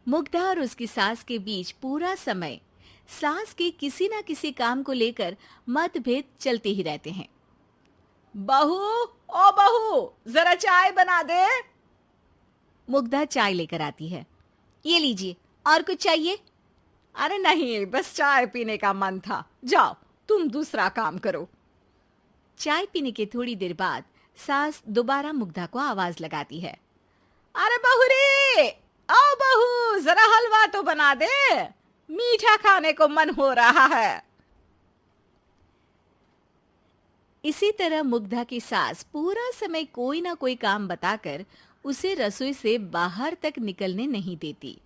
मुग्धा और उसकी सास के बीच पूरा समय सास के किसी ना किसी काम को लेकर मतभेद चलते ही रहते हैं। बहू, ओ बहू, जरा चाय बना दे। मुग्धा चाय लेकर आती है। ये लीजिए, और कुछ चाहिए? अरे नहीं, बस चाय पीने का मन था। जाओ, तुम दूसरा काम करो। चाय पीने के थोड़ी देर बाद सास दोबारा मुग्धा को आवाज लगाती है। अरे बहू रे, आओ बहू, जरा हलवा तो बना दे, मीठा खाने को मन हो रहा है। इसी तरह मुग्धा की सास पूरा समय कोई ना कोई काम बताकर उसे रसोई से बाहर तक निकलने नहीं देती।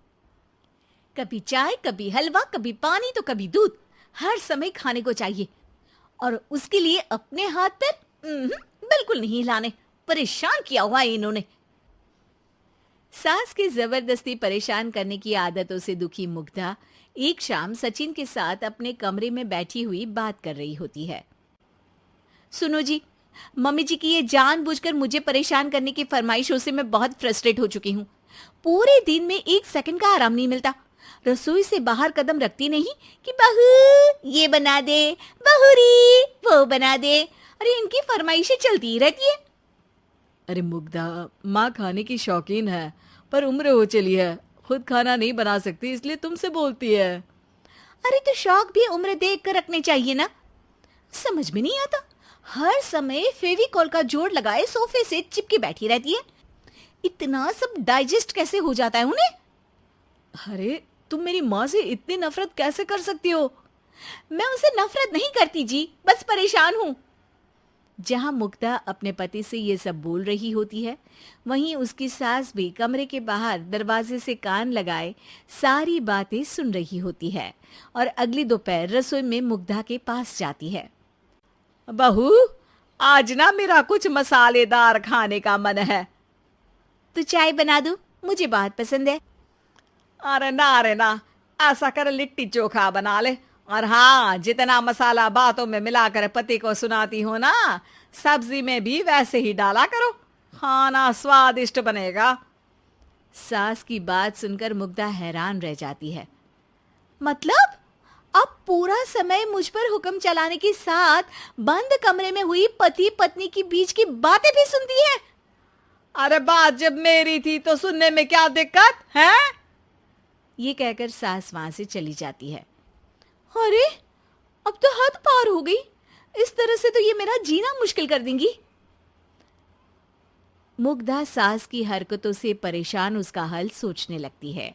कभी चाय, कभी हलवा, कभी पानी तो कभी दूध, हर समय खाने को चाहिए। और उसके लिए अपने हाथ पैर बिल्कुल नहीं हिलाने। परेशान किया हुआ है इन्होंने। सास की जबरदस्ती परेशान करने की आदतों से दुखी मुग्धा एक शाम सचिन के साथ अपने कमरे में बैठी हुई बात कर रही होती है। सुनो जी, मम्मी जी की ये जानबूझकर मुझे परेशान करने की फरमाइशों से मैं बहुत फ्रस्ट्रेट हो चुकी हूँ। पूरे दिन में एक सेकंड का आराम नहीं मिलता। रसोई से बाहर कदम रखती नहीं कि बहू ये बना दे, बहू री वो बना दे। अरे इनकी फरमाइशें चलती ही रहती है। अरे मुग्धा, माँ खाने की शौकीन है, पर उम्र हो चली है, खुद खाना नहीं बना सकती, इसलिए तुमसे बोलती है। अरे तो शौक भी उम्र देख कर रखने चाहिए ना। समझ में नहीं आता, हर समय फेविकॉल का जोड़ लगाए सोफे से चिपके बैठी रहती है। इतना सब डाइजेस्ट कैसे हो जाता है उन्हें? अरे तुम मेरी माँ से इतनी नफरत कैसे कर सकती हो? मैं उसे नफरत नहीं करती जी, बस परेशान हूँ। जहां मुग्धा अपने पति से ये सब बोल रही होती है, वहीं उसकी सास भी कमरे के बाहर दरवाजे से कान लगाए सारी बातें सुन रही होती है और अगली दोपहर रसोई में मुग्धा के पास जाती है। बहू, आज ना मेरा कुछ मसालेदार खाने का मन है। तो चाय बना दूं? मुझे बहुत पसंद है। अरे ना, ऐसा कर लिट्टी चोखा बना ले। और हाँ, जितना मसाला बातों में मिलाकर पति को सुनाती हो ना, सब्जी में भी वैसे ही डाला करो, खाना स्वादिष्ट बनेगा। सास की बात सुनकर मुग्धा हैरान रह जाती है। मतलब अब पूरा समय मुझ पर हुक्म चलाने के साथ बंद कमरे में हुई पति पत्नी की बीच की बातें भी सुनती है? अरे बात जब मेरी थी तो सुनने में क्या दिक्कत है? ये कहकर सास वहां से चली जाती है। अरे अब तो हद पार हो गई। इस तरह से तो ये मेरा जीना मुश्किल कर देंगी। मुग्धा सास की हरकतों से परेशान उसका हल सोचने लगती है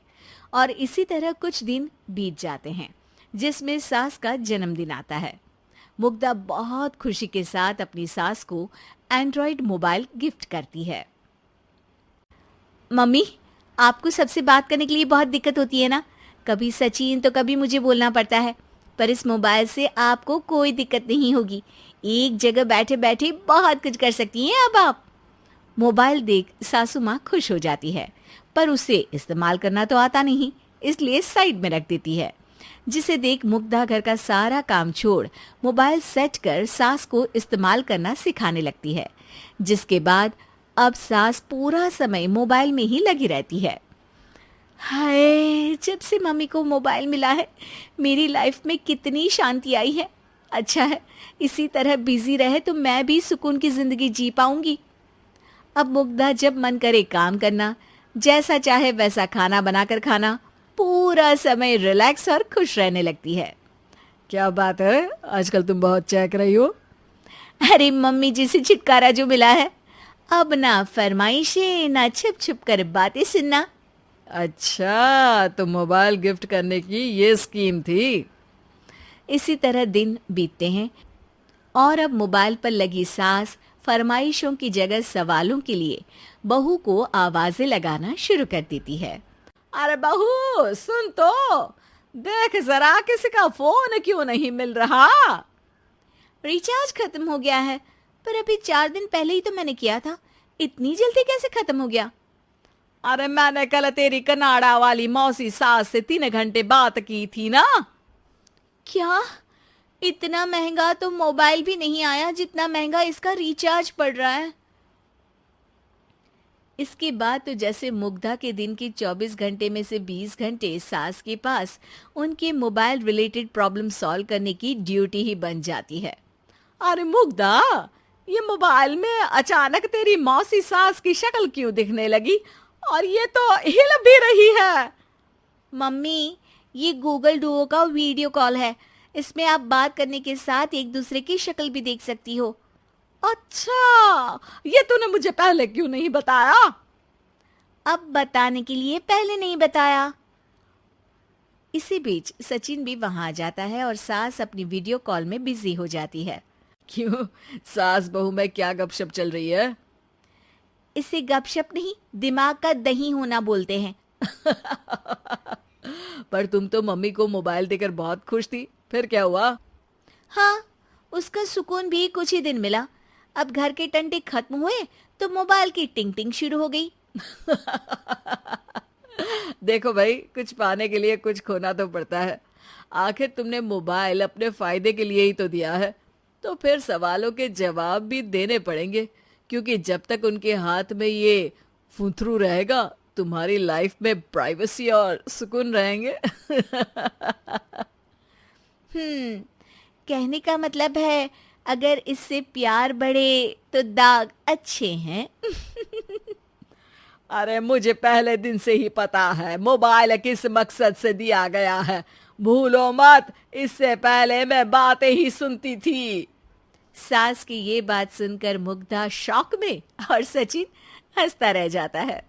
और इसी तरह कुछ दिन बीत जाते हैं, जिसमें सास का जन्मदिन आता है। मुग्धा बहुत खुशी के साथ अपनी सास को एंड्रॉइड मोबाइल गिफ्ट करती है। मम्मी, आपको सबसे बात करने के लिए बहुत दिक्कत होती है ना? कभी सचिन तो कभी मुझे बोलना पड़ता है, पर इस मोबाइल से आपको कोई दिक्कत नहीं होगी। एक जगह बैठे बैठे बहुत कुछ कर सकती हैं अब आप। मोबाइल देख सासू माँ खुश हो जाती है, पर उसे इस्तेमाल करना तो आता नहीं, इसलिए साइड में रख देती है। जिसे देख मुग्धा घर का सारा काम छोड़ मोबाइल सेट कर सास को इस्तेमाल करना सिखाने लगती है, जिसके बाद अब सास पूरा समय मोबाइल में ही लगी रहती है। हाय, जब से मम्मी को मोबाइल मिला है मेरी लाइफ में कितनी शांति आई है। अच्छा है, इसी तरह बिजी रहे तो मैं भी सुकून की जिंदगी जी पाऊंगी। अब मुग्धा जब मन करे काम करना, जैसा चाहे वैसा खाना बनाकर खाना, पूरा समय रिलैक्स और खुश रहने लगती है। क्या बात है, आजकल तुम बहुत चहक रही हो। अरे मम्मी जी से छुटकारा जो मिला है, अब ना फरमाइशें ना छुप छुप कर बातें सुनना। अच्छा, तो मोबाइल गिफ्ट करने की ये स्कीम थी। इसी तरह दिन बीतते हैं और अब मोबाइल पर लगी सास फरमाइशों की जगह सवालों के लिए बहू को आवाजें लगाना शुरू कर देती है। अरे बहू सुन तो, देख जरा किसी का फोन क्यों नहीं मिल रहा? रिचार्ज खत्म हो गया है, पर अभी 4 दिन पहले ही तो मैंने किया था। इतनी जल्दी कैसे खत्म हो गया? अरे मैंने कल तेरी कनाडा वाली मौसी सास से 3 घंटे बात की थी ना। क्या? इतना महंगा तो मोबाइल भी नहीं आया जितना महंगा इसका रिचार्ज पड़ रहा है। इसके बाद तो जैसे मुग्धा के दिन के 24 घंटे में से 20 घंटे सास के पास उनके मोबाइल रिलेटेड प्रॉब्लम सॉल्व करने की ड्यूटी ही बन जाती है। अरे मुग्धा, ये मोबाइल में अचानक तेरी मौसी सास की शक्ल क्यों दिखने लगी? और ये तो हिल भी रही है। मम्मी, ये गूगल डुओ का वीडियो कॉल है। इसमें आप बात करने के साथ एक दूसरे की शक्ल भी देख सकती हो। अच्छा, ये तूने मुझे पहले क्यों नहीं बताया? अब बताने के लिए पहले नहीं बताया। इसी बीच सचिन भी वहां आ जाता है और सास अपनी वीडियो कॉल में बिजी हो जाती है। क्यों, सास बहू में क्या गपशप चल रही है? इसे गपशप नहीं, दिमाग का दही होना बोलते हैं। पर तुम तो मम्मी को मोबाइल देकर बहुत खुश थी, फिर क्या हुआ? हाँ, उसका सुकून भी कुछ ही दिन मिला। अब घर के टंटे खत्म हुए तो मोबाइल की टिंग टिंग शुरू हो गई। देखो भाई, कुछ पाने के लिए कुछ खोना तो पड़ता है। आखिर तुमने मोबाइल अपने फायदे के लिए ही तो दिया है, तो फिर सवालों के जवाब भी देने पड़ेंगे, क्योंकि जब तक उनके हाथ में ये फुंथरू रहेगा, तुम्हारी लाइफ में प्राइवेसी और सुकून रहेंगे। कहने का मतलब है अगर इससे प्यार बढ़े तो दाग अच्छे हैं। अरे मुझे पहले दिन से ही पता है मोबाइल किस मकसद से दिया गया है। भूलो मत, इससे पहले मैं बातें ही सुनती थी। सास की ये बात सुनकर मुग्धा शॉक में और सचिन हंसता रह जाता है।